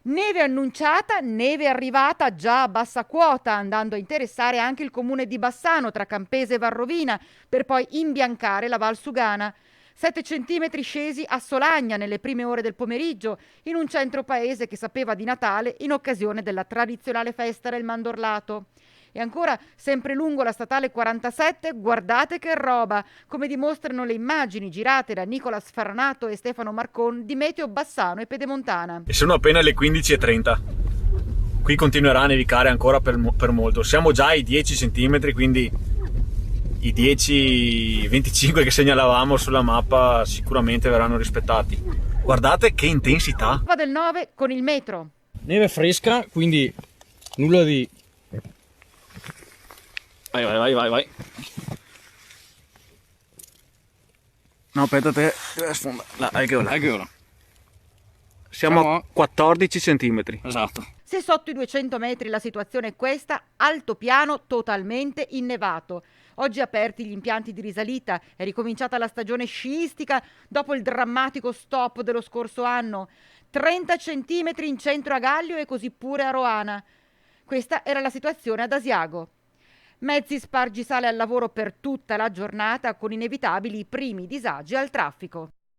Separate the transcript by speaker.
Speaker 1: Neve annunciata, neve arrivata già a bassa quota, andando a interessare anche il comune di Bassano tra Campese e Varrovina, per poi imbiancare la Val Sugana. 7 centimetri scesi a Solagna nelle prime ore del pomeriggio, in un centro paese che sapeva di Natale in occasione della tradizionale festa del Mandorlato. E ancora, sempre lungo la statale 47, guardate che roba, come dimostrano le immagini girate da Nicola Sfarnato e Stefano Marcon di Meteo Bassano e Pedemontana.
Speaker 2: E sono appena le 15:30. Qui continuerà a nevicare ancora per molto. Siamo già ai 10 centimetri, quindi i 10-25 che segnalavamo sulla mappa sicuramente verranno rispettati. Guardate che intensità!
Speaker 1: Va del 9 con il metro.
Speaker 3: Neve fresca, quindi nulla di... Vai.
Speaker 2: No, aspetta, te sfonda. Là, ecco là.
Speaker 3: Ecco ora.
Speaker 2: Siamo a 14 centimetri.
Speaker 3: Esatto.
Speaker 1: Se sotto i 200 metri la situazione è questa, altopiano totalmente innevato. Oggi aperti gli impianti di risalita, è ricominciata la stagione sciistica dopo il drammatico stop dello scorso anno. 30 centimetri in centro a Gallio e così pure a Roana. Questa era la situazione ad Asiago. Mezzi spargisale al lavoro per tutta la giornata con inevitabili primi disagi al traffico.